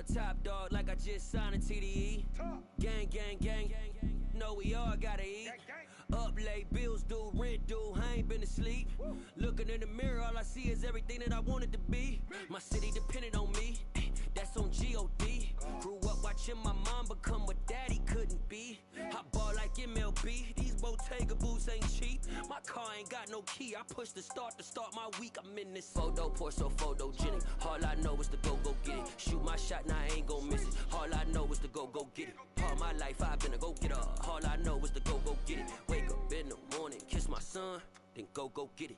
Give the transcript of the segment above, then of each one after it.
a top dog like I just signed a TDE. Gang, gang, gang, gang, gang. No, we all gotta eat. Up late, bills due, rent due, I ain't been asleep. Looking in the mirror, all I see is everything that I wanted to be. My city depended on me, that's on G.O.D. Grew up watching my mom become what daddy couldn't be. I ball like MLB, these Bottega boots ain't cheap. My car ain't got no key, I push the start to start my week. I'm in this photo, pour so photogenic. All I know is to go get it. Shoot my shot, now I ain't gon' miss it. All I know is to go get it. All my life I've been a go-getter. All I know is to go get it. Wake up in the morning, kiss my son, then go get it.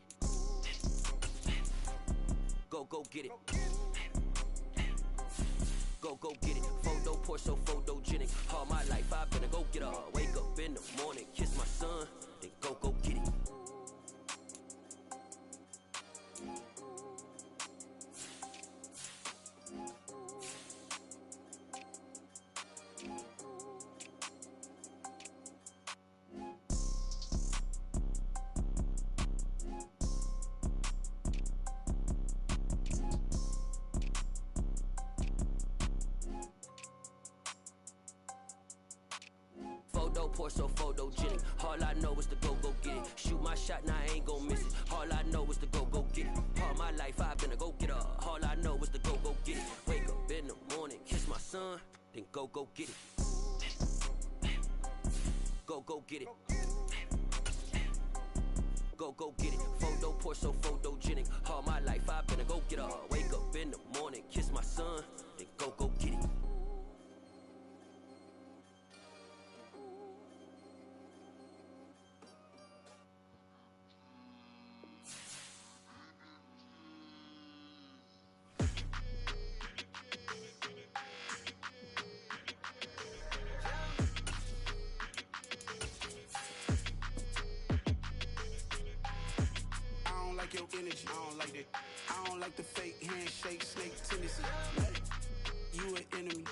Go get it. Go get it. Photo, pour so photogenic. All my life I've been a go-getter. Wake up in the morning, kiss my son, then go get it. Pour so photogenic. All I know is to go get it. Shoot my shot, now I ain't gon' miss it. All I know is to go get it. All my life I've been a go-getter. All I know is to go get it. Wake up in the morning, kiss my son, then go get it. Go get it. Go get it. Photo, pour so photogenic. All my life I've been a go-getter. Wake up in the morning, kiss my son, then go get it. Your energy, I don't like that. I don't like the fake handshake, snake tendency. You an enemy.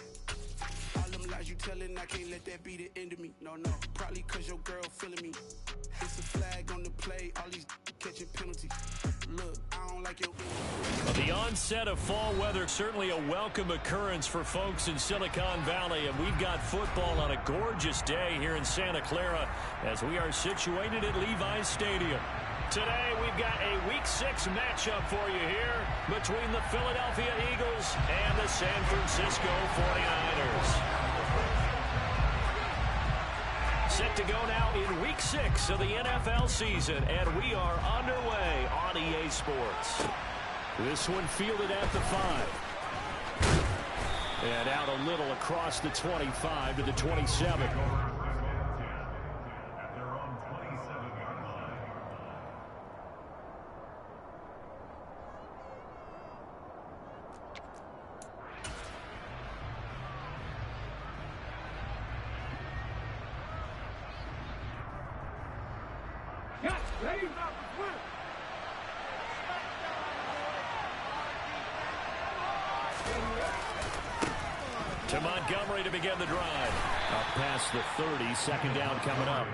All them lies you telling, I can't let that be the end of me. No, probably cause your girl feeling me. It's a flag on the play, all these catching penalties. Look, I don't like your energy. Well, the onset of fall weather, certainly a welcome occurrence for folks in Silicon Valley, and we've got football on a gorgeous day here in Santa Clara as we are situated at Levi's Stadium. Today, we've got a Week 6 matchup for you here between the Philadelphia Eagles and the San Francisco 49ers. Set to go now in Week 6 of the NFL season, and we are underway on EA Sports. This one fielded at the 5. And out a little across the 25 to the 27. To Montgomery to begin the drive. Up past the 30, second down coming up.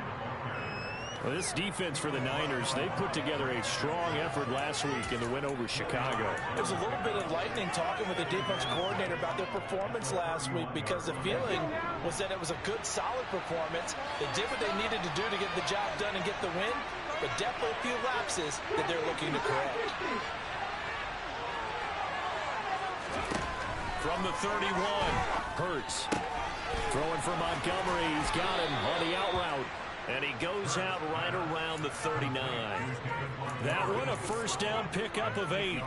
Well, this defense for the Niners, they put together a strong effort last week in the win over Chicago. There's a little bit of lightning talking with the defense coordinator about their performance last week because the feeling was that it was a good, solid performance. They did what they needed to do to get the job done and get the win, but definitely a few lapses that they're looking to correct. From the 31, Hurts. Throwing for Montgomery. He's got him on the out route. And he goes out right around the 39. That one a first down pickup of 8.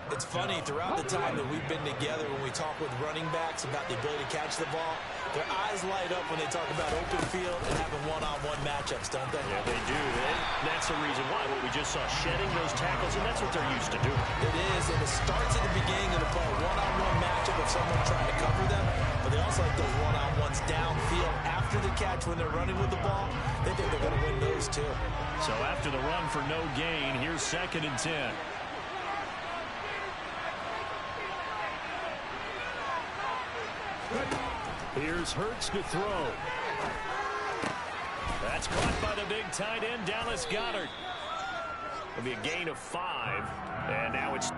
It's funny, throughout the time that we've been together, when we talk with running backs about the ability to catch the ball, their eyes light up when they talk about open field and having one-on-one matchups, don't they? Yeah, they do. That's the reason why. What we just saw, shedding those tackles, and that's what they're used to doing. It is, and it starts at the beginning of the play, one-on-one matchup of someone trying to cover them, but they also like those one-on-ones downfield after the catch when they're running with the ball. They think they're going to win those too. So after the run for no gain, here's 2nd and 10. Here's Hurts to throw. That's caught by the big tight end, Dallas Goedert. It'll be a gain of 5. And now it's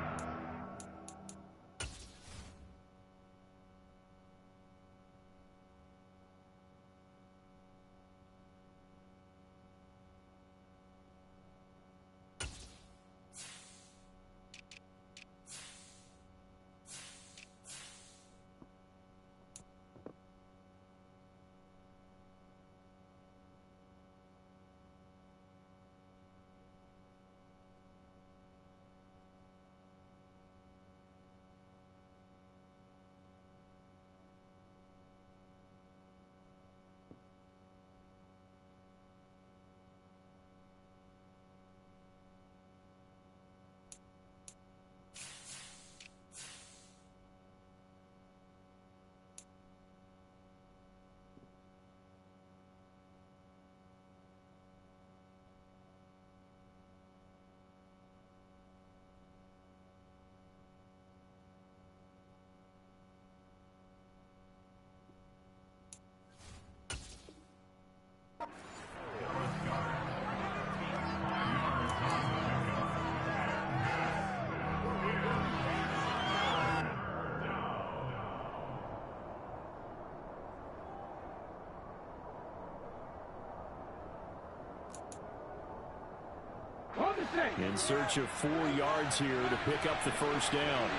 In search of 4 yards here to pick up the first down.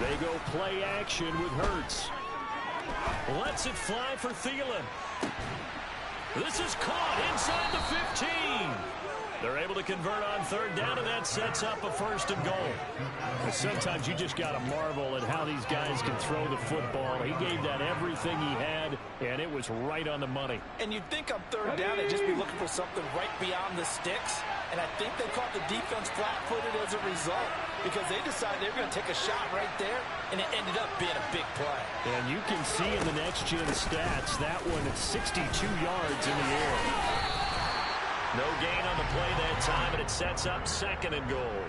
They go play action with Hurts. Lets it fly for Thielen. This is caught inside the 15. They're able to convert on third down, and that sets up a first and goal. Sometimes you just got to marvel at how these guys can throw the football. He gave that everything he had, and it was right on the money. And you'd think on third down they'd just be looking for something right beyond the sticks. And I think they caught the defense flat-footed as a result because they decided they were going to take a shot right there, and it ended up being a big play. And you can see in the next-gen stats, that one at 62 yards in the air. No gain on the play that time, and it sets up second and goal.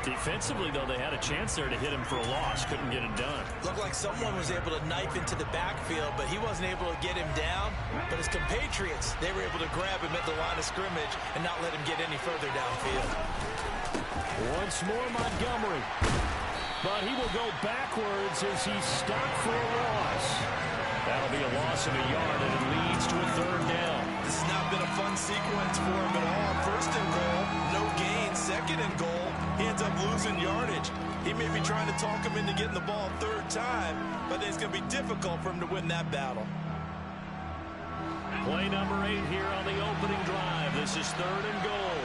Defensively, though, they had a chance there to hit him for a loss. Couldn't get it done. Looked like someone was able to knife into the backfield, but he wasn't able to get him down. But his compatriots, they were able to grab him at the line of scrimmage and not let him get any further downfield. Once more, Montgomery. But he will go backwards as he's stopped for a loss. That'll be a loss of a yard, and it leads to a third down. This has not been a fun sequence for him at all. First and goal, no gain. Second and goal, he ends up losing yardage. He may be trying to talk him into getting the ball third time, but it's going to be difficult for him to win that battle. Play number 8 here on the opening drive. This is third and goal.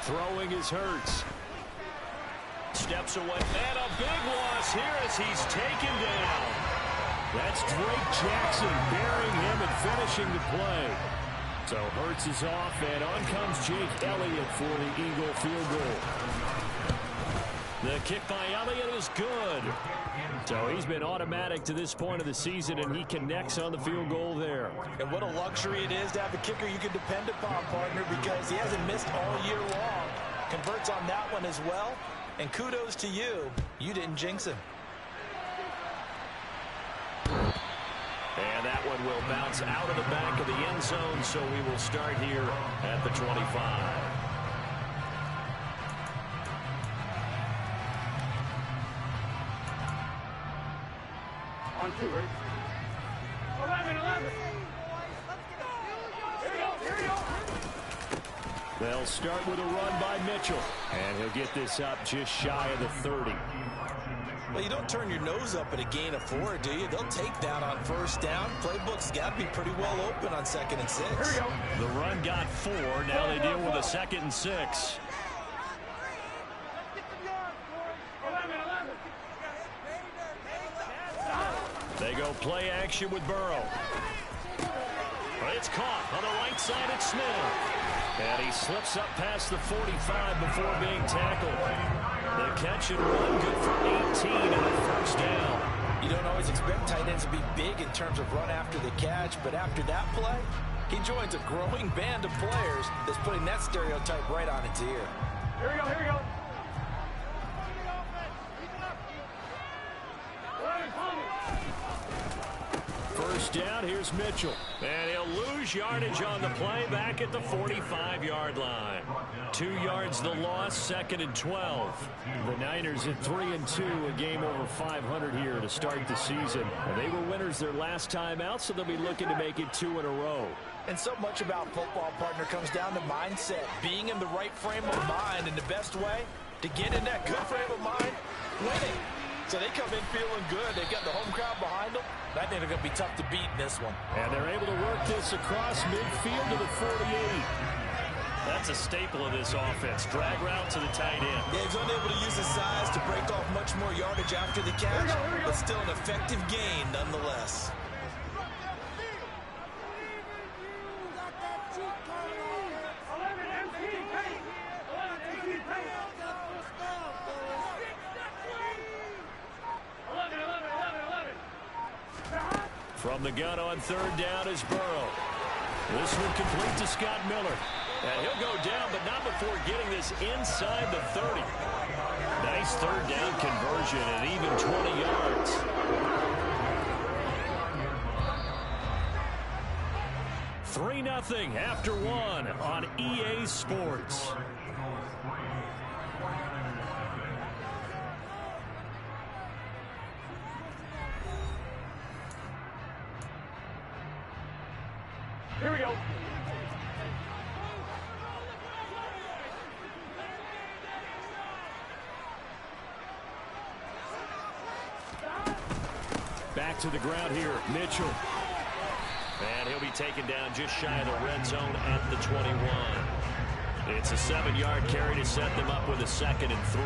Throwing is Hurts. Steps away, and a big loss here as he's taken down. That's Drake Jackson burying him and finishing the play. So Hurts is off, and on comes Jake Elliott for the Eagle field goal. The kick by Elliott is good. So he's been automatic to this point of the season, and he connects on the field goal there. And what a luxury it is to have a kicker you can depend upon, partner, because he hasn't missed all year long. Converts on that one as well. And kudos to you. You didn't jinx him. And that one will bounce out of the back of the end zone, so we will start here at the 25. On 2, ready? 11. Here we go. They'll start with a run by Mitchell, and he'll get this up just shy of the 30. Well, you don't turn your nose up at a gain of 4, do you? They'll take that on first down. Playbook's got to be pretty well open on 2nd and 6. Here we go. The run got 4. Now they deal with a 2nd and 6. 11. They go play action with Burrow. It's caught on the right side at Smith. And he slips up past the 45 before being tackled. The catch and run good for 18 and a first down. You don't always expect tight ends to be big in terms of run after the catch, but after that play, he joins a growing band of players that's putting that stereotype right on its ear. Here we go. First down, here's Mitchell. And he'll lose yardage on the play back at the 45-yard line. 2 yards the loss, 2nd and 12. The Niners at 3-2, a game over 500 here to start the season. And they were winners their last time out, so they'll be looking to make it 2 in a row. And so much about football, partner, comes down to mindset. Being in the right frame of mind, and the best way to get in that good frame of mind, winning. So they come in feeling good. They've got the home crowd behind them. I think they're going to be tough to beat in this one. And they're able to work this across midfield to the 48. That's a staple of this offense. Drag route to the tight end. Yeah, he's unable to use his size to break off much more yardage after the catch, but still an effective gain nonetheless. From the gun on third down is Burrow. This one complete to Scott Miller. And he'll go down, but not before getting this inside the 30. Nice third down conversion and even 20 yards. 3-0 after one on EA Sports. Here we go. Back to the ground here, Mitchell. And he'll be taken down just shy of the red zone at the 21. It's a 7-yard carry to set them up with a 2nd and 3.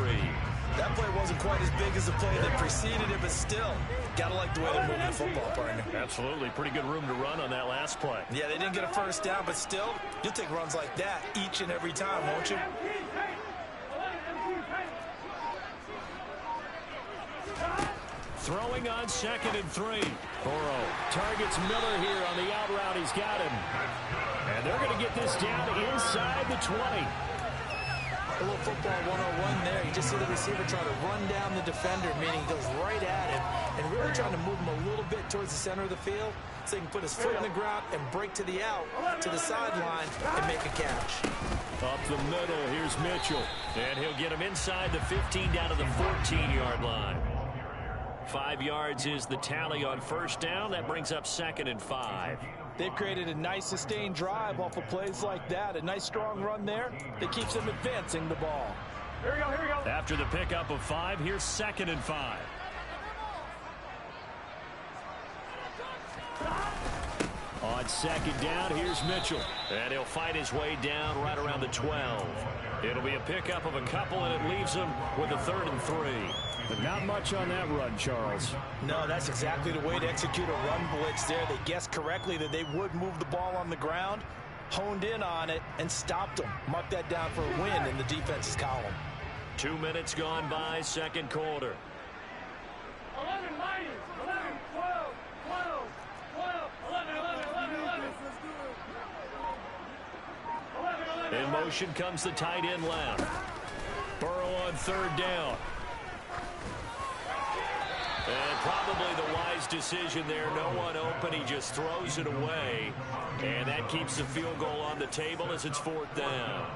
That play wasn't quite as big as the play that preceded it, but still, gotta like the way they're moving the football, partner. Absolutely. Pretty good room to run on that last play. Yeah, they didn't get a first down, but still, you'll take runs like that each and every time, won't you? Throwing on 2nd and 3. Burrow targets Miller here on the out route. He's got him. And they're going to get this down inside the 20. A little football 101 there. You just see the receiver try to run down the defender, meaning he goes right at him, and really trying to move him a little bit towards the center of the field so he can put his foot in the ground and break to the out, to the sideline, and make a catch. Up the middle, here's Mitchell. And he'll get him inside the 15 down to the 14-yard line. 5 yards is the tally on first down. That brings up 2nd and 5. They've created a nice sustained drive off of plays like that. A nice strong run there that keeps them advancing the ball. Here we go, here we go. After the pickup of 5, here's 2nd and 5. On 2nd down, here's Mitchell. And he'll fight his way down right around the 12. It'll be a pickup of a couple, and it leaves him with a 3rd and 3. But not much on that run, Charles. No, that's exactly the way to execute a run blitz there. They guessed correctly that they would move the ball on the ground, honed in on it, and stopped them. Mark that down for a win in the defense's column. 2 minutes gone by, second quarter. 11 minus, 11, 12, 12, 12, 11, 11, 11, 11. 11, 11, In motion comes the tight end left. Burrow on 3rd down. And probably the wise decision there. No one open. He just throws it away. And that keeps the field goal on the table as it's 4th down.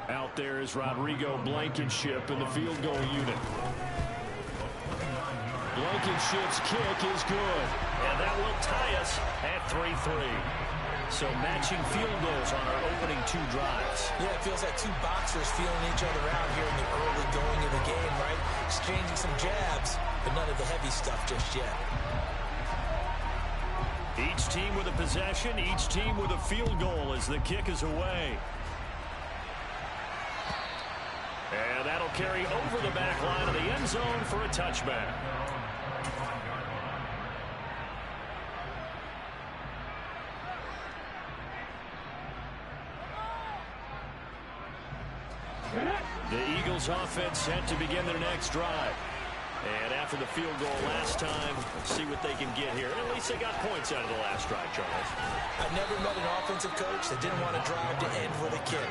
Out there is Rodrigo Blankenship in the field goal unit. Blankenship's kick is good. And that will tie us at 3-3. So matching field goals on our opening 2 drives. Yeah, it feels like 2 boxers feeling each other out here in the early going of the game, right? Exchanging some jabs, but none of the heavy stuff just yet. Each team with a possession, each team with a field goal as the kick is away. And that'll carry over the back line of the end zone for a touchback. The Eagles offense set to begin their next drive. And after the field goal last time, see what they can get here. At least they got points out of the last drive, Charles. I've never met an offensive coach that didn't want to drive to end with a kick.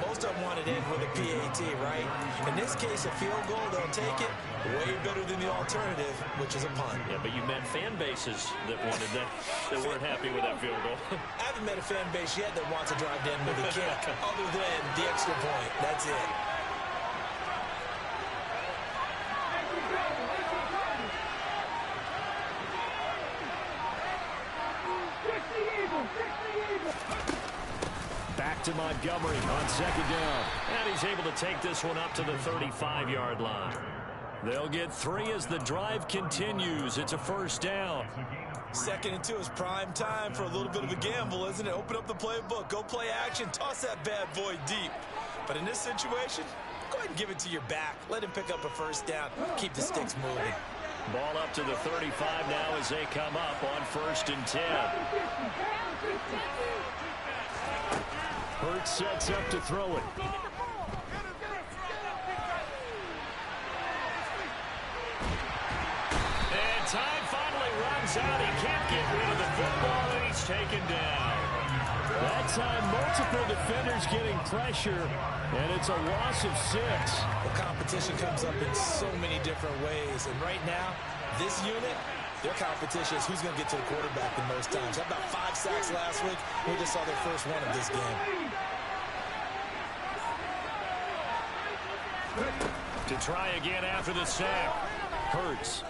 Most of them wanted to end with a PAT, right? In this case, a field goal, they'll take it. Way better than the alternative, which is a punt. Yeah, but you met fan bases that wanted that, that weren't happy with that field goal. I haven't met a fan base yet that wants to drive to end with a kick, other than the extra point. That's it. Back to Montgomery on 2nd down. And he's able to take this one up to the 35-yard line. They'll get 3 as the drive continues. It's a 1st down. 2nd and 2 is prime time for a little bit of a gamble, isn't it? Open up the playbook, go play action, toss that bad boy deep. But in this situation, go ahead and give it to your back. Let him pick up a 1st down. Keep the sticks moving. Ball up to the 35 now as they come up on 1st and 10. Hurts sets up to throw it. And time finally runs out. He can't get rid of the football, and he's taken down. That time, multiple defenders getting pressure, and it's a loss of 6. The competition comes up in so many different ways, and right now, this unit, Their competition is who's going to get to the quarterback the most times. How about 5 sacks last week? We just saw their first one of this game. To try again after the sack. Hurts.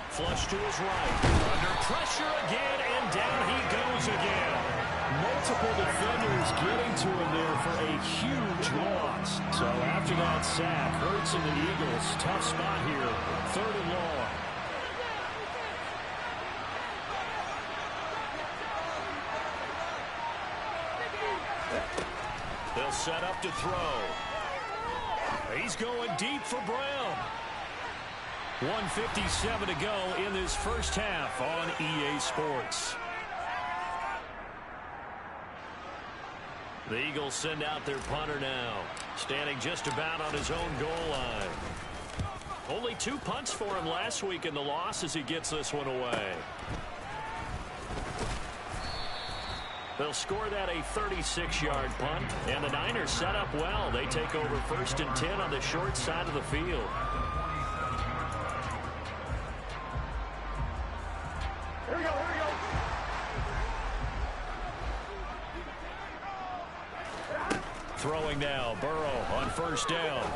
Flush to his right. Under pressure again, and down he goes again. Multiple defenders getting to him there for a huge loss. So after that sack, Hurts and the Eagles, tough spot here. 3rd and long. They'll set up to throw. He's going deep for Brown. 1:57 to go in this first half on EA Sports. The Eagles send out their punter now, standing just about on his own goal line. Only 2 punts for him last week in the loss as he gets this one away. They'll score that a 36-yard punt, and the Niners set up well. They take over 1st and 10 on the short side of the field. Here we go, here we go. Throwing now, Burrow on 1st down.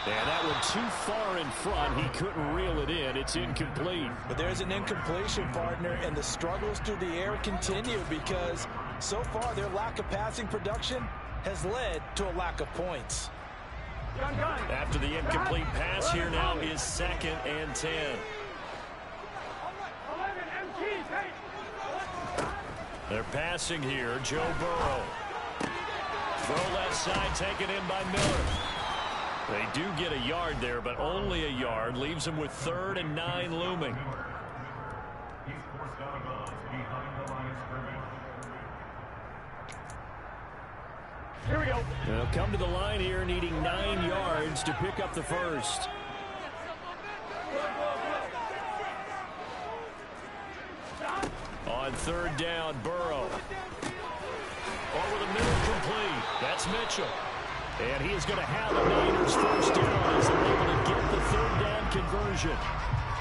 And that one too far in front. He couldn't reel it in. It's incomplete. But there's an incompletion, partner, and the struggles through the air continue because so far their lack of passing production has led to a lack of points. After the incomplete pass, here now is 2nd and 10. 11 MGs, hey. They're passing here. Joe Burrow. Throw left side, taken in by Miller. They do get a yard there, but only a yard. Leaves them with 3rd and 9 looming. Here we go. They'll come to the line here, needing 9 yards to pick up the first. On 3rd down, Burrow. Over the middle, complete. That's Mitchell. And he is going to have the Niners 1st down as they're able to get the 3rd down conversion.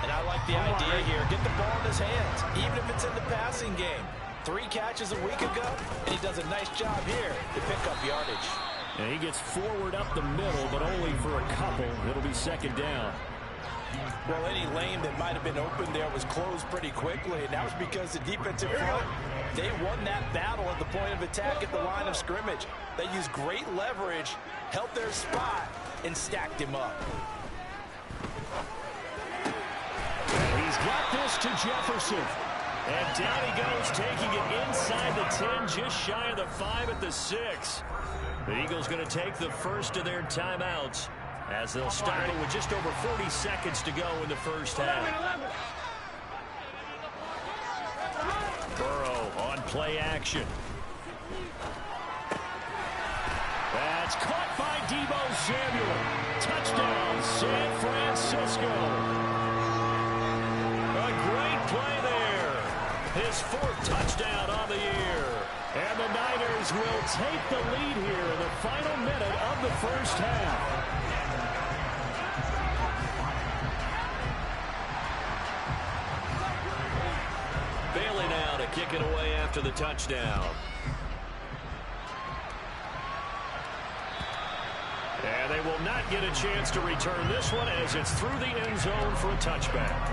And I like the idea here. Get the ball in his hands, even if it's in the passing game. 3 catches a week ago, and he does a nice job here to pick up yardage. And he gets forward up the middle, but only for a couple. It'll be 2nd down. Well, any lane that might have been open there was closed pretty quickly, and that was because the defensive front, they won that battle at the point of attack at the line of scrimmage. They used great leverage, held their spot, and stacked him up. And he's got this to Jefferson. And down he goes, taking it inside the 10, just shy of the 5 at the 6. The Eagles going to take the first of their timeouts as they'll start it with just over 40 seconds to go in the first half. Burrow on play action. That's caught by Deebo Samuel. Touchdown, San Francisco. A great play there. His 4th touchdown on the year. And the Niners will take the lead here in the final minute of the first half. Bailey now to kick it away after the touchdown. And they will not get a chance to return this one as it's through the end zone for a touchback.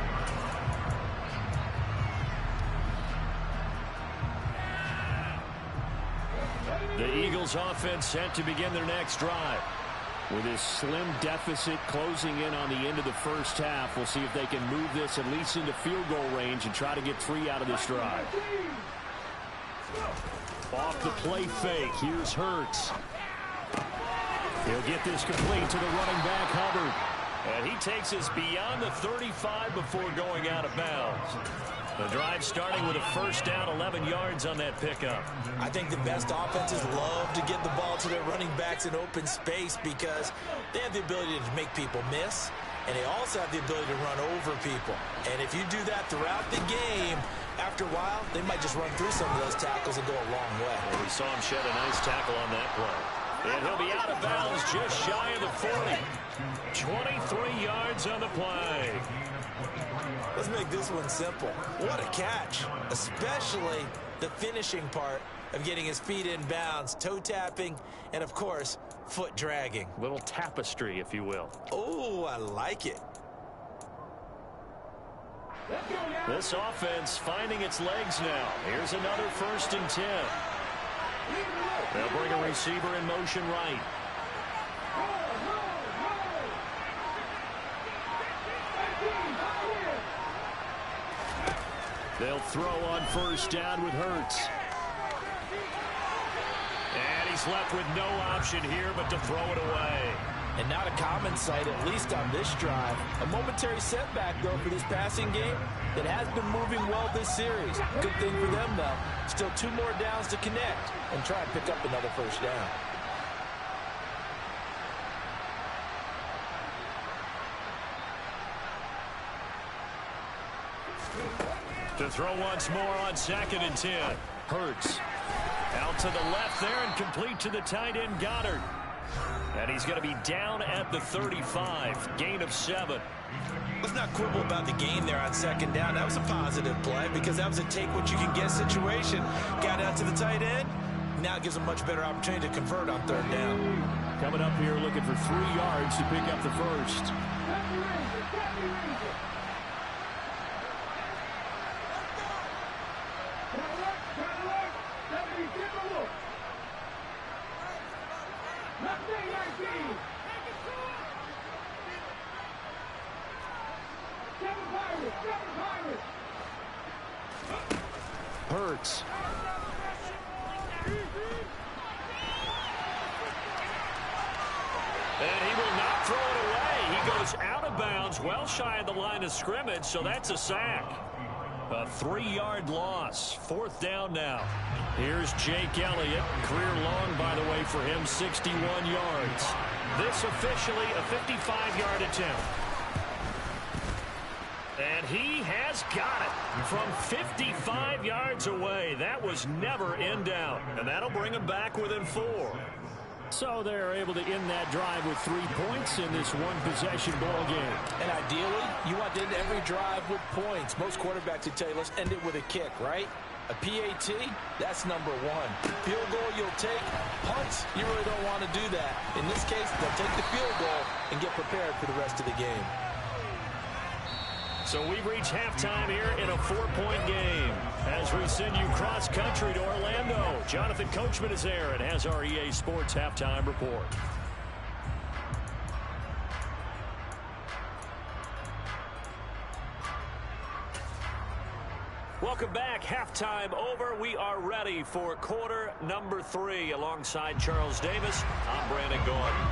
The Eagles offense set to begin their next drive. With this slim deficit closing in on the end of the first half, we'll see if they can move this at least into field goal range and try to get 3 out of this drive. Off the play fake, here's Hurts. He'll get this complete to the running back, Hubbard. And he takes us beyond the 35 before going out of bounds. The drive starting with a 1st down, 11 yards on that pickup. I think the best offenses love to get the ball to their running backs in open space because they have the ability to make people miss, and they also have the ability to run over people. And if you do that throughout the game, after a while, they might just run through some of those tackles and go a long way. And we saw him shed a nice tackle on that play. And he'll be out of bounds just shy of the 40. 23 yards on the play. Let's make this one simple. What a catch, especially the finishing part of getting his feet in bounds, toe tapping, and of course, foot dragging. Little tapestry, if you will. Oh, I like it. This offense finding its legs now. Here's another 1st and 10. They'll bring a receiver in motion right. They'll throw on 1st down with Hurts. And he's left with no option here but to throw it away. And not a common sight, at least on this drive. A momentary setback, though, for this passing game that has been moving well this series. Good thing for them, though. Still 2 more downs to connect and try and pick up another 1st down. To throw once more on 2nd and 10. Hurts out to the left there and complete to the tight end Goddard. And he's going to be down at the 35. Gain of 7. Let's not quibble about the gain there on 2nd down. That was a positive play because that was a take-what-you-can-get situation. Got out to the tight end. Now it gives a much better opportunity to convert on 3rd down. Coming up here looking for 3 yards to pick up the 1st. Hurts. And he will not throw it away. He goes out of bounds, well shy of the line of scrimmage, so that's a sack. A 3-yard loss. 4th down now. Here's Jake Elliott. Career long, by the way, for him, 61 yards. This officially a 55-yard attempt. And he has got it from 55 yards away. That was never in doubt. And that'll bring him back within 4. So they're able to end that drive with 3 points in this one-possession ball game. And ideally, you want to end every drive with points. Most quarterbacks would tell you, let's end it with a kick, right? A PAT, that's number 1. Field goal you'll take. Punts, you really don't want to do that. In this case, they'll take the field goal and get prepared for the rest of the game. So we've reached halftime here in a 4-point game. As we send you cross-country to Orlando, Jonathan Coachman is there and has our EA Sports Halftime Report. Welcome back. Halftime over. We are ready for quarter number 3. Alongside Charles Davis, I'm Brandon Gaudin.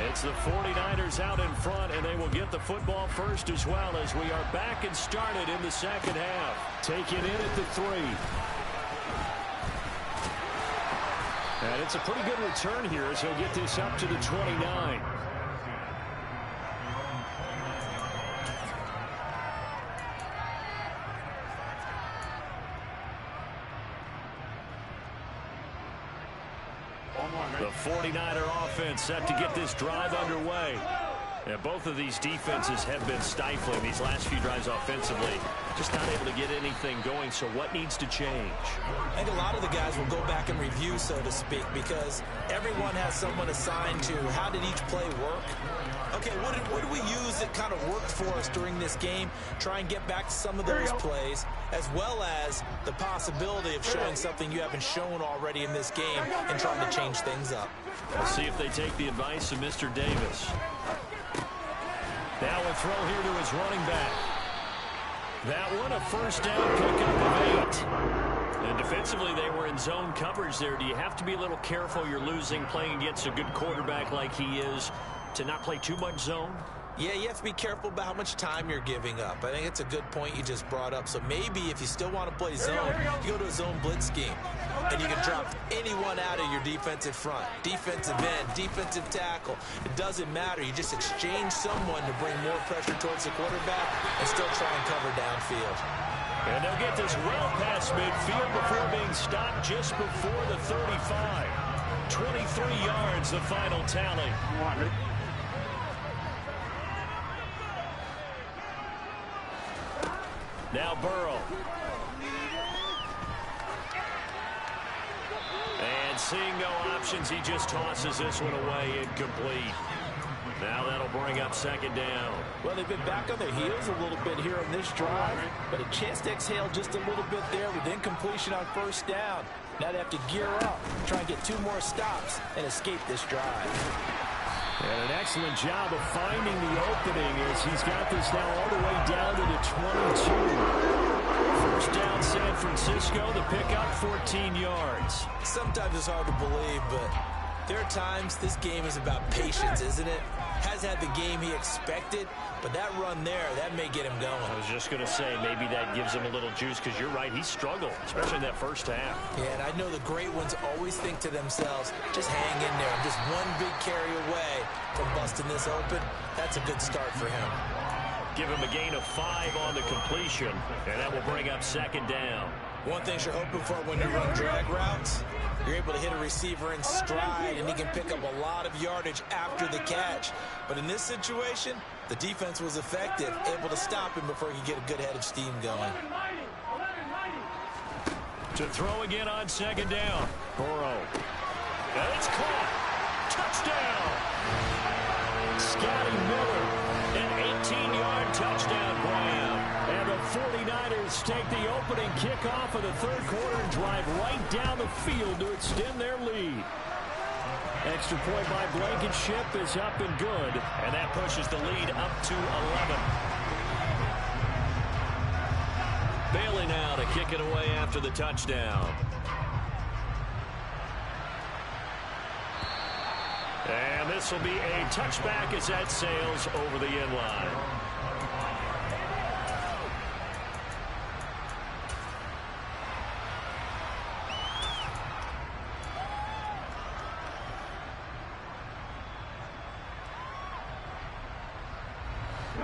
It's the 49ers out in front, and they will get the football first as well as we are back and started in the 2nd half. Take it in at the 3. And it's a pretty good return here as he'll get this up to the 29. The 49er offense set to get this drive underway. And both of these defenses have been stifling these last few drives offensively. Just not able to get anything going, so what needs to change? I think a lot of the guys will go back and review, so to speak, because everyone has someone assigned to how did each play work. Okay, what did we use that kind of worked for us during this game? Try and get back to some of those plays, as well as the possibility of showing something you haven't shown already in this game and trying to change things up. We'll see if they take the advice of Mr. Davis. Now a throw here to his running back. That one a 1st down pickup of 8. And defensively they were in zone coverage there. Do you have to be a little careful? You're losing playing against a good quarterback like he is to not play too much zone? Yeah, you have to be careful about how much time you're giving up. I think it's a good point you just brought up. So maybe if you still want to play zone, you go to a zone blitz scheme. And you can drop anyone out of your defensive front. Defensive end, defensive tackle. It doesn't matter. You just exchange someone to bring more pressure towards the quarterback and still try and cover downfield. And they'll get this well past midfield before being stopped just before the 35. 23 yards, the final tally. Now Burrow. And seeing no options, he just tosses this one away, incomplete. Now that'll bring up second down. Well, they've been back on their heels a little bit here on this drive, but a chance to exhale just a little bit there with incompletion on first down. Now they have to gear up, try and get 2 more stops, and escape this drive. And an excellent job of finding the opening as he's got this now all the way down to the 22. First down, San Francisco. The pickup, 14 yards. Sometimes it's hard to believe, but there are times this game is about patience, isn't it? Has had the game he expected, but that run there, that may get him going. I was just going to say, maybe that gives him a little juice, because you're right, he struggled, especially in that first half. Yeah, and I know the great ones always think to themselves, just hang in there. Just one big carry away from busting this open. That's a good start for him. Give him a gain of 5 on the completion, and that will bring up second down. One thing you're hoping for when you run drag routes, you're able to hit a receiver in stride, and he can pick up a lot of yardage after the catch. But in this situation, the defense was effective, able to stop him before he could get a good head of steam going. To throw again on second down. Burrow. And it's caught. Touchdown. Scotty Miller. An 18-yard touchdown grab. And the 49ers take the opening kickoff of the third quarter and drive right down the field to extend their lead. Extra point by Blankenship is up and good. And that pushes the lead up to 11. Bailey now to kick it away after the touchdown. And this will be a touchback as that sails over the end line.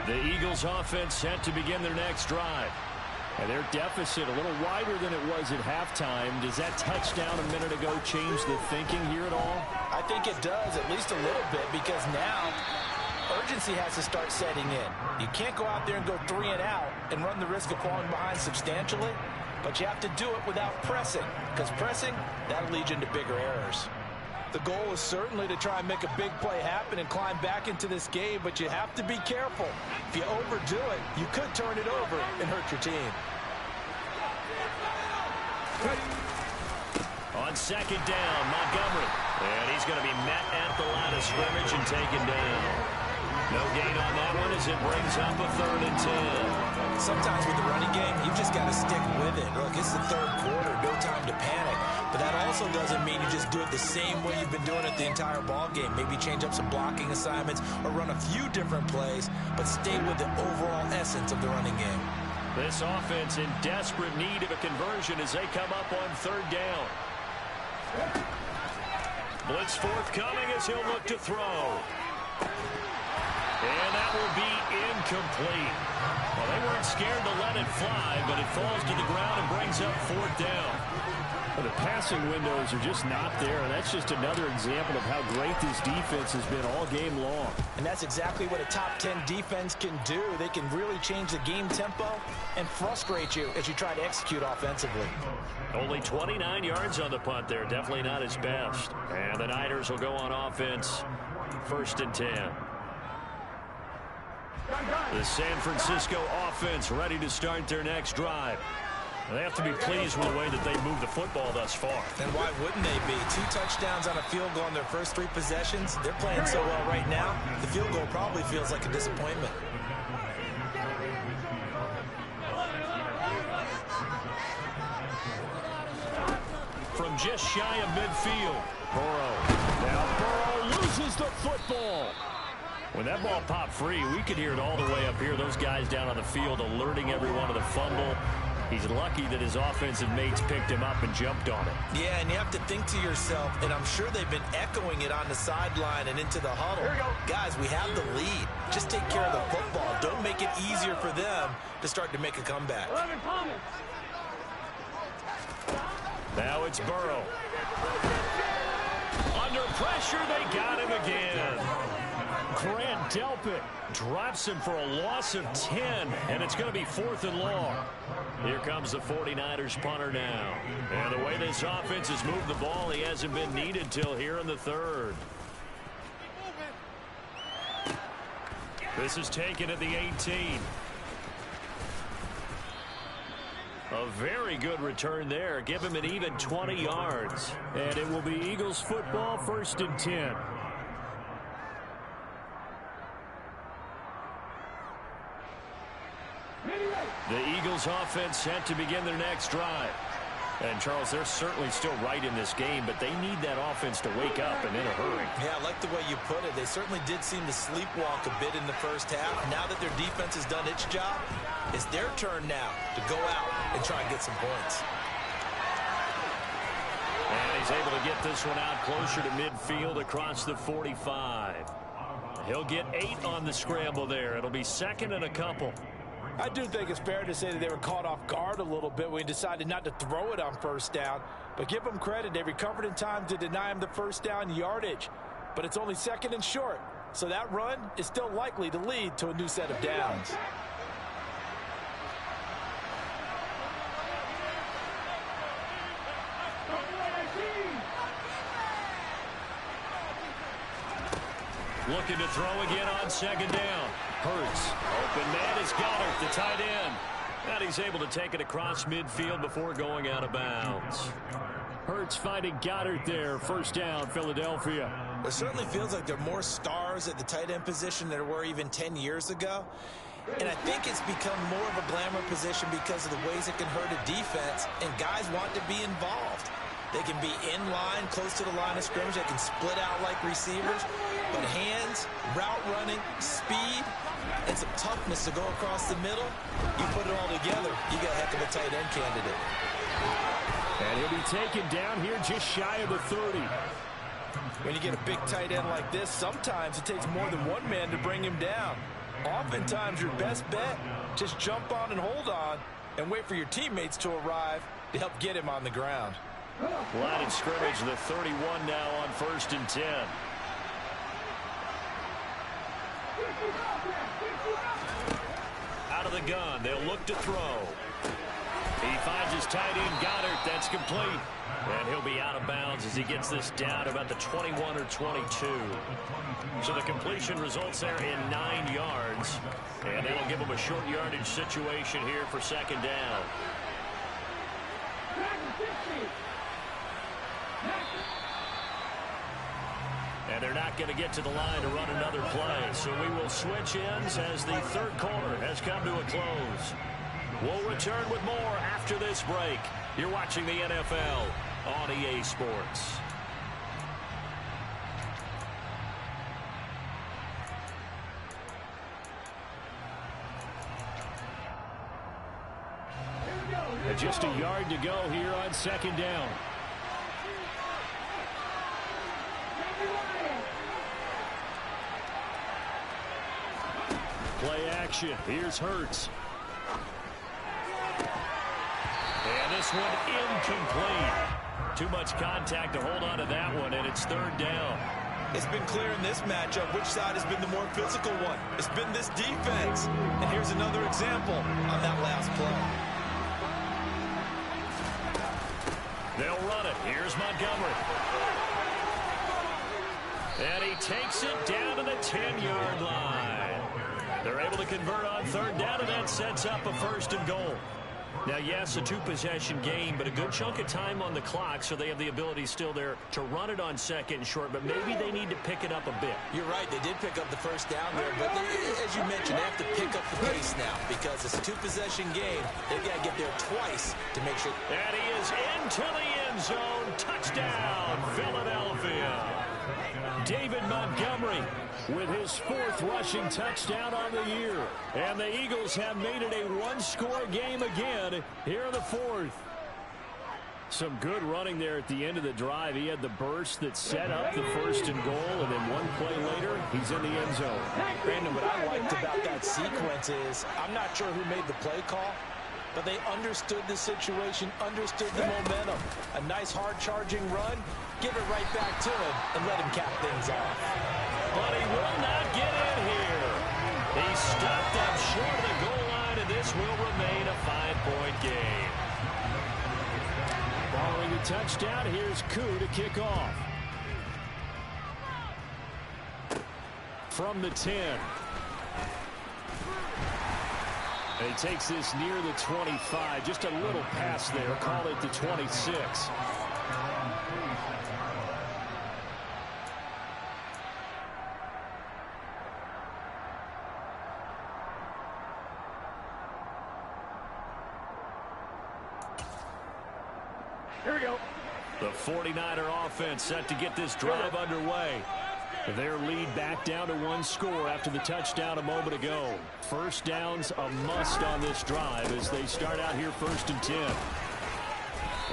The Eagles offense set to begin their next drive. And their deficit a little wider than it was at halftime. Does that touchdown a minute ago change the thinking here at all? I think it does, at least a little bit, because now urgency has to start setting in. You can't go out there and go 3 and out and run the risk of falling behind substantially, but you have to do it without pressing, because pressing, that'll lead you into bigger errors. The goal is certainly to try and make a big play happen and climb back into this game, but you have to be careful. If you overdo it, you could turn it over and hurt your team. On second down, Montgomery. And he's going to be met at the line of scrimmage and taken down. No gain on that one as it brings up a 3rd and 10. Sometimes with the running game, you've just got to stick with it. Look, it's the third quarter, no time to panic. But that also doesn't mean you just do it the same way you've been doing it the entire ball game. Maybe change up some blocking assignments or run a few different plays, but stay with the overall essence of the running game. This offense in desperate need of a conversion as they come up on 3rd down. Blitz forthcoming as he'll look to throw. And that will be incomplete. Well, they weren't scared to let it fly, but it falls to the ground and brings up 4th down. Well, the passing windows are just not there, and that's just another example of how great this defense has been all game long. And that's exactly what a top 10 defense can do. They can really change the game tempo and frustrate you as you try to execute offensively. Only 29 yards on the punt there. Definitely not his best. And the Niners will go on offense. 1st and 10. The San Francisco offense ready to start their next drive. They have to be pleased with the way that they moved the football thus far. And why wouldn't they be? 2 touchdowns on a field goal in their first 3 possessions. They're playing so well right now, the field goal probably feels like a disappointment. From just shy of midfield, Burrow. Now Burrow loses the football. When that ball popped free, we could hear it all the way up here. Those guys down on the field alerting everyone of the fumble. He's lucky that his offensive mates picked him up and jumped on it. Yeah, and you have to think to yourself, and I'm sure they've been echoing it on the sideline and into the huddle. Guys, we have the lead. Just take care of the football. Don't make it easier for them to start to make a comeback. Now it's Burrow. Under pressure, they got him again. Grant Delpit drops him for a loss of 10, and it's going to be 4th and long. Here comes the 49ers punter now. And the way this offense has moved the ball, he hasn't been needed till here in the 3rd. This is taken at the 18. A very good return there. Give him an even 20 yards. And it will be Eagles football, 1st and 10. The Eagles offense set to begin their next drive. And, Charles, they're certainly still right in this game, but they need that offense to wake up and in a hurry. Yeah, I like the way you put it. They certainly did seem to sleepwalk a bit in the first half. Now that their defense has done its job, it's their turn now to go out and try and get some points. And he's able to get this one out closer to midfield across the 45. He'll get 8 on the scramble there. It'll be 2nd and a couple. I do think it's fair to say that they were caught off guard a little bit when he decided not to throw it on 1st down. But give them credit. They recovered in time to deny him the 1st down yardage. But it's only 2nd and short. So that run is still likely to lead to a new set of downs. Looking to throw again on 2nd down. Hurts. Open man is Goddard, the tight end. And he's able to take it across midfield before going out of bounds. Hurts finding Goddard there. 1st down, Philadelphia. It certainly feels like there are more stars at the tight end position than there were even 10 years ago. And I think it's become more of a glamour position because of the ways it can hurt a defense, and guys want to be involved. They can be in line, close to the line of scrimmage. They can split out like receivers. But hands, route running, speed, and some toughness to go across the middle, you put it all together, you got a heck of a tight end candidate. And he'll be taken down here just shy of the 30. When you get a big tight end like this, sometimes it takes more than one man to bring him down. Oftentimes, your best bet, just jump on and hold on and wait for your teammates to arrive to help get him on the ground. Line of scrimmage, the 31 now on 1st and 10. Out of the gun, they'll look to throw. He finds his tight end, Goddard. That's complete. And he'll be out of bounds as he gets this down about the 21 or 22. So the completion results there in 9 yards. And that'll give him a short yardage situation here for 2nd down. And they're not going to get to the line to run another play. So we will switch ends as the 3rd quarter has come to a close. We'll return with more after this break. You're watching the NFL on EA Sports. Just a yard to go here on 2nd down. Play action. Here's Hurts. And this one incomplete. Too much contact to hold on to that one, and it's 3rd down. It's been clear in this matchup which side has been the more physical one. It's been this defense. And here's another example on that last play. They'll run it. Here's Montgomery. And he takes it down to the 10-yard line. They're able to convert on 3rd down, and that sets up a 1st and goal. Now, yes, a 2-possession game, but a good chunk of time on the clock, so they have the ability still there to run it on 2nd and short, but maybe they need to pick it up a bit. You're right. They did pick up the 1st down there, but as you mentioned, they have to pick up the pace now because it's a 2-possession game. They've got to get there twice to make sure. And he is into the end zone. Touchdown, Philadelphia. David Montgomery with his 4th rushing touchdown on the year. And the Eagles have made it a 1-score game again here in the 4th. Some good running there at the end of the drive. He had the burst that set up the 1st and goal, and then one play later, he's in the end zone. Brandon, what I liked about that sequence is I'm not sure who made the play call, but they understood the situation, understood the momentum. A nice hard-charging run, give it right back to him, and let him cap things off. but he will not get in here. He stopped up short of the goal line, and this will remain a 5-point game. Following the touchdown, here's Koo to kick off. From the 10. And he takes this near the 25. Just a little pass there. Call it the 26. Here we go. The 49er offense set to get this drive underway. Their lead back down to 1 score after the touchdown a moment ago. First down's a must on this drive as they start out here 1st and 10.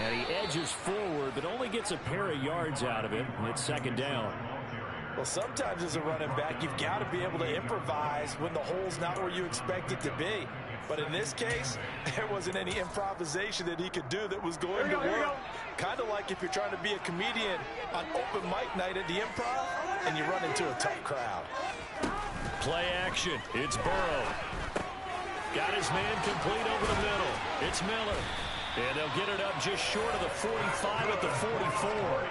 And he edges forward, but only gets a pair of yards out of it. And it's 2nd down. Well, sometimes as a running back, you've got to be able to improvise when the hole's not where you expect it to be. But in this case, there wasn't any improvisation that he could do that was going to work. Kind of like if you're trying to be a comedian on open mic night at the Improv and you run into a tough crowd. Play action. It's Burrow. Got his man complete over the middle. It's Miller. And they'll get it up just short of the 45 at the 44.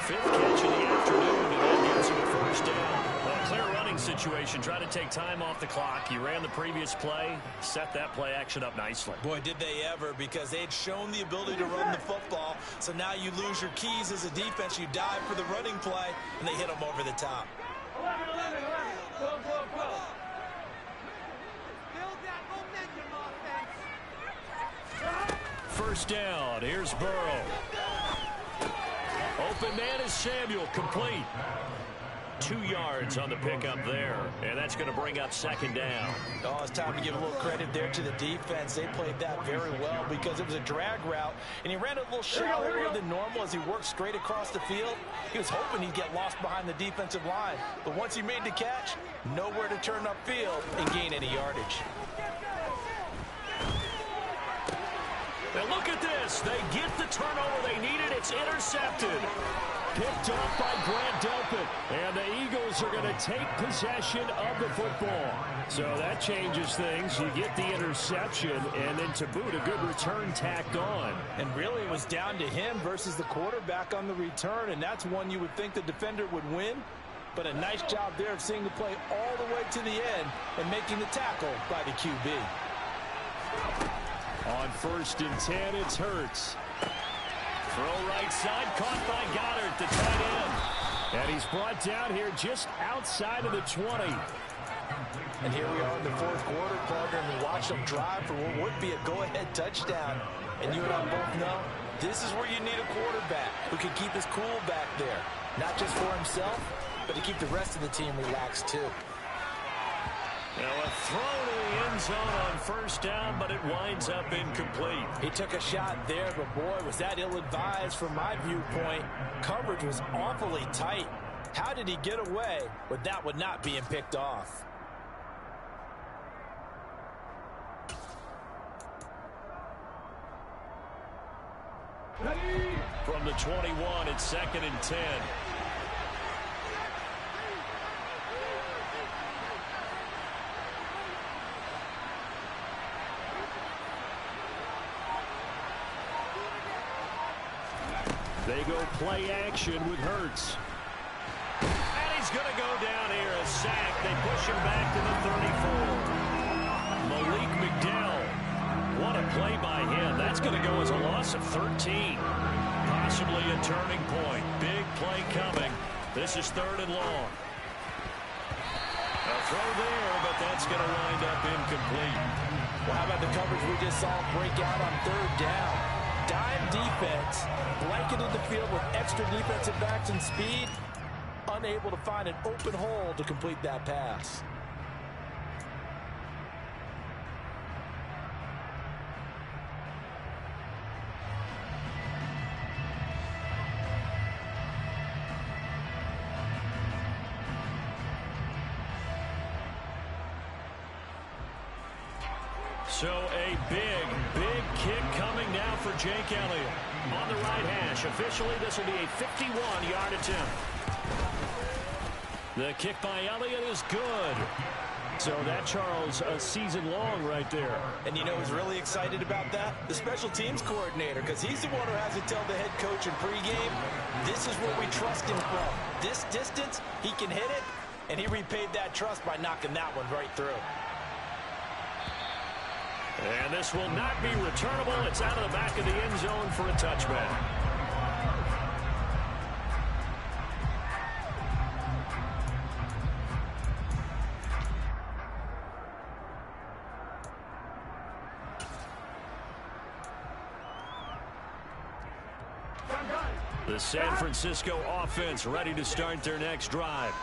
5th catch of the afternoon, and that gets him a 1st down. Well, clear running situation. Try to take time off the clock. You ran the previous play, set that play action up nicely. Boy, did they ever, because they'd shown the ability to run the football. So now you lose your keys as a defense. You dive for the running play, and they hit them over the top. 11, 11, 11. 12, 12, 12. Build that momentum offense. 1st down. Here's Burrow. Open man is Samuel, complete. 2 yards on the pickup there, and that's going to bring up 2nd down. Oh, it's time to give a little credit there to the defense. They played that very well because it was a drag route, and he ran a little shallower than normal as he worked straight across the field. He was hoping he'd get lost behind the defensive line, but once he made the catch, nowhere to turn upfield and gain any yardage. Now look at this. They get the turnover they needed. It's intercepted. Picked off by Grant Delpit. And the Eagles are going to take possession of the football. So that changes things. You get the interception, and then to boot, a good return tacked on. And really it was down to him versus the quarterback on the return, and that's one you would think the defender would win. But a nice job there of seeing the play all the way to the end and making the tackle by the QB. On 1st and 10, it's Hurts. Throw right side, caught by Goddard, the tight end. And he's brought down here just outside of the 20. And here we are in the 4th quarter, partner, and we watch them drive for what would be a go-ahead touchdown. And you and I both know this is where you need a quarterback who can keep his cool back there. Not just for himself, but to keep the rest of the team relaxed too. Now a throw to the end zone on 1st down, but it winds up incomplete. He took a shot there, but boy, was that ill-advised from my viewpoint. Coverage was awfully tight. How did he get away with that one not being picked off? Ready? From the 21, it's 2nd and 10. They go play action with Hurts. And he's going to go down here, a sack. They push him back to the 34. Malik McDowell. What a play by him. That's going to go as a loss of 13. Possibly a turning point. Big play coming. This is 3rd and long. A throw there, but that's going to wind up incomplete. Well, how about the coverage we just saw break out on 3rd down? Dime defense, blanketed the field with extra defensive backs and speed, unable to find an open hole to complete that pass. So a big kick coming now for Jake Elliott. On the right hash. Officially, this will be a 51-yard attempt. The kick by Elliott is good. So that, Charles, a season long right there. And you know who's really excited about that? The special teams coordinator, because he's the one who has to tell the head coach in pregame, this is where we trust him from. This distance, he can hit it, and he repaid that trust by knocking that one right through. And this will not be returnable. It's out of the back of the end zone for a touchback. The San Francisco offense ready to start their next drive.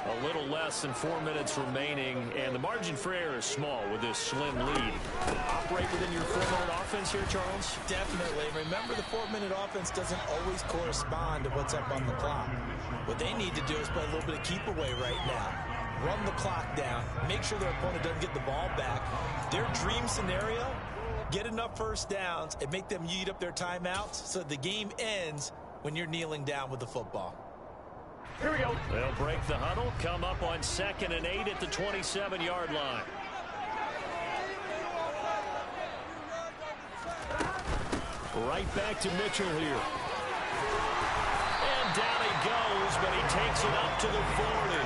A little less than 4 minutes remaining, and the margin for error is small with this slim lead. Operate within your 4-minute offense here, Charles? Definitely. Remember, the 4-minute offense doesn't always correspond to what's up on the clock. What they need to do is play a little bit of keep away right now. Run the clock down. Make sure their opponent doesn't get the ball back. Their dream scenario, get enough first downs and make them eat up their timeouts so the game ends when you're kneeling down with the football. Here we go. They'll break the huddle, come up on 2nd and 8 at the 27-yard line. Right back to Mitchell here. And down he goes, but he takes it up to the 40.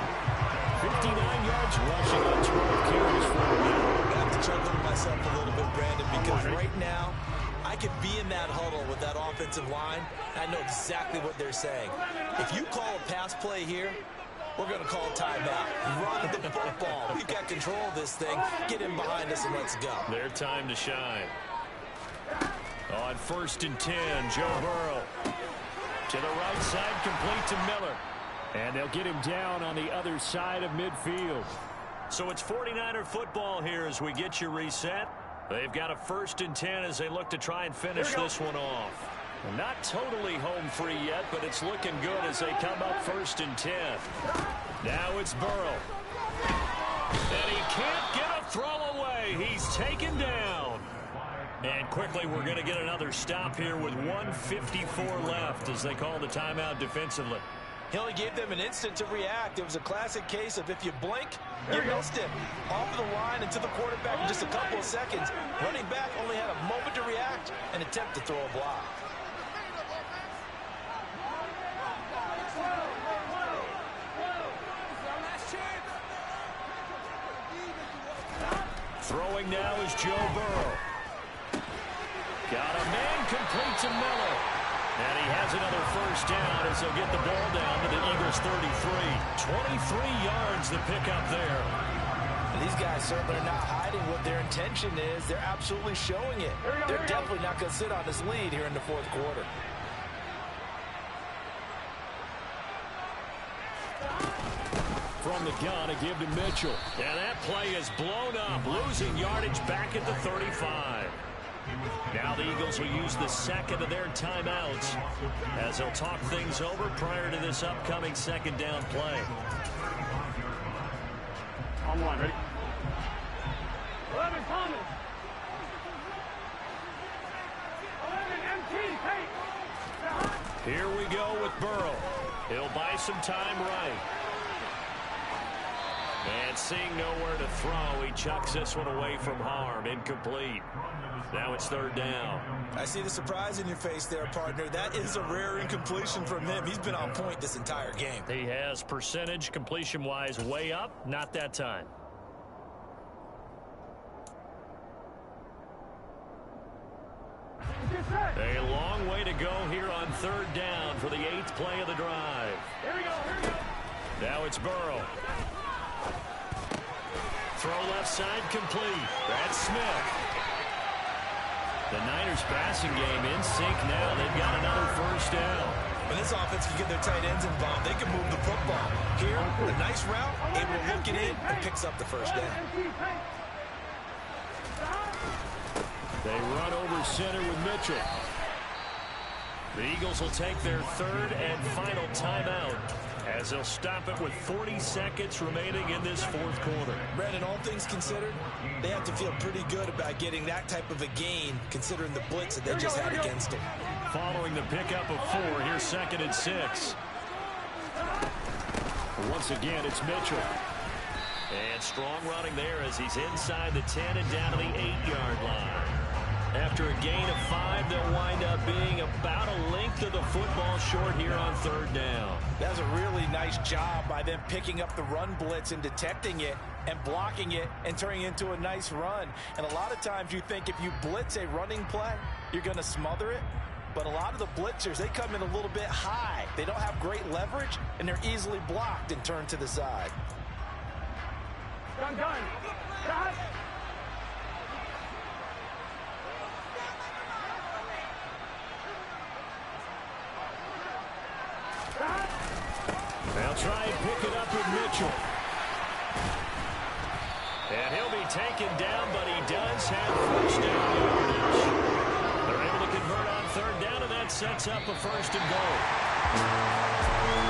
59 yards rushing on 12 carries for him. I have to chuckle to myself a little bit, Brandon, because right now I could be in that huddle with that offensive line, and I know exactly what they're saying. If you call a pass play here, we're going to call a timeout. Run the football. We've got control of this thing. Get in behind us and let's go. Their time to shine. On 1st and 10, Joe Burrow. To the right side, complete to Miller. And they'll get him down on the other side of midfield. So it's 49er football here as we get you reset. They've got a 1st and 10 as they look to try and finish this one off. Not totally home free yet, but it's looking good as they come up 1st and 10. Now it's Burrow. And he can't get a throw away. He's taken down. And quickly we're going to get another stop here with 1:54 left as they call the timeout defensively. He only gave them an instant to react. It was a classic case of if you blink, you missed it. Off of the line and to the quarterback in just a couple of seconds. Running back only had a moment to react and attempt to throw a block. Throwing now is Joe Burrow. Got a man complete to Miller. And he has another 1st down as they'll get the ball down to the Eagles 33. 23 yards the pickup there. And these guys certainly are not hiding what their intention is. They're absolutely showing it. They're definitely not going to sit on this lead here in the 4th quarter. From the gun, a give to Mitchell. And that play is blown up, losing yardage back at the 35. Now the Eagles will use the 2nd of their timeouts as they'll talk things over prior to this upcoming 2nd down play. On one, ready? 11 Thomas. 11 MT, hey. Here we go with Burrow. He'll buy some time right. And seeing nowhere to throw, he chucks this one away from harm. Incomplete. Now it's 3rd down. I see the surprise in your face there, partner. That is a rare incompletion from him. He's been on point this entire game. He has percentage completion-wise way up. Not that time. A long way to go here on 3rd down for the 8th play of the drive. Here we go, here we go. Now it's Burrow. Throw left side complete. That's Smith. The Niners passing game in sync now. They've got another 1st down. When this offense can get their tight ends involved, they can move the football. Here, a nice route, able to look it in, and picks up the 1st down. They run over center with Mitchell. The Eagles will take their 3rd and final timeout as they'll stop it with 40 seconds remaining in this 4th quarter. Brandon, all things considered, they have to feel pretty good about getting that type of a gain considering the blitz that they just had against them. Following the pickup of 4, here's 2nd and 6. Once again, it's Mitchell. And strong running there as he's inside the 10 and down to the 8-yard line. After a gain of 5, they'll wind up being about a length of the football short here on 3rd down. That's a really nice job by them picking up the run blitz and detecting it and blocking it and turning it into a nice run. And a lot of times you think if you blitz a running play, you're going to smother it. But a lot of the blitzers, they come in a little bit high. They don't have great leverage, and they're easily blocked and turned to the side. Gun. They'll try and pick it up with Mitchell. And he'll be taken down, but he does have first down yardage. They're able to convert on 3rd down, and that sets up a 1st and goal.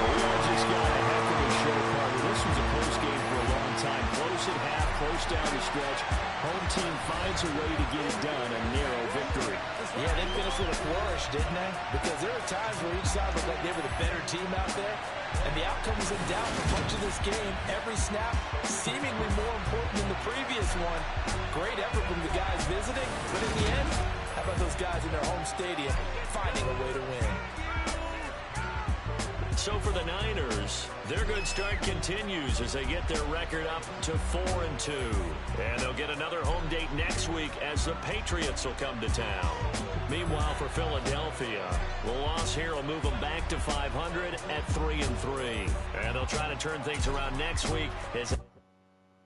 We all just got a heck of a show, Carter. This was a close game for a long time. Close at half, close down the stretch. Home team finds a way to get it done, a narrow victory. Yeah, they finished with a flourish, didn't they? Because there were times where each side looked like they were the better team out there. And the outcome was in doubt for much of this game. Every snap seemingly more important than the previous one. Great effort from the guys visiting. But in the end, how about those guys in their home stadium finding a way to win? So for the Niners, their good start continues as they get their record up to 4-2. And they'll get another home date next week as the Patriots will come to town. Meanwhile, for Philadelphia, the loss here will move them back to 500 at 3-3. And they'll try to turn things around next week as...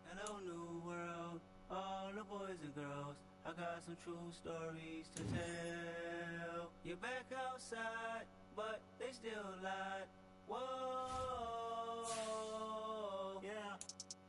Hello, new world, all the boys and girls. I got some true stories to tell. You're back outside, but they still lied. Whoa, yeah.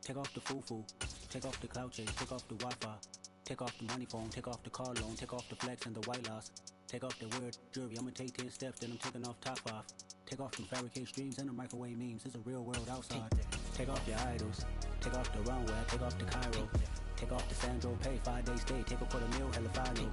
Take off the foo-foo, take off the cloud chase, take off the Wi-Fi, take off the money phone, take off the car loan, take off the flex and the white loss, take off the weird jewelry. I'ma take 10 steps, then I'm taking off top off. Take off the fabricate streams and the microwave memes. It's a real world outside. Take off your idols, take off the runway, take off the Cairo, take off the Sandro pay, 5-day stay, take a quarter meal, hella final.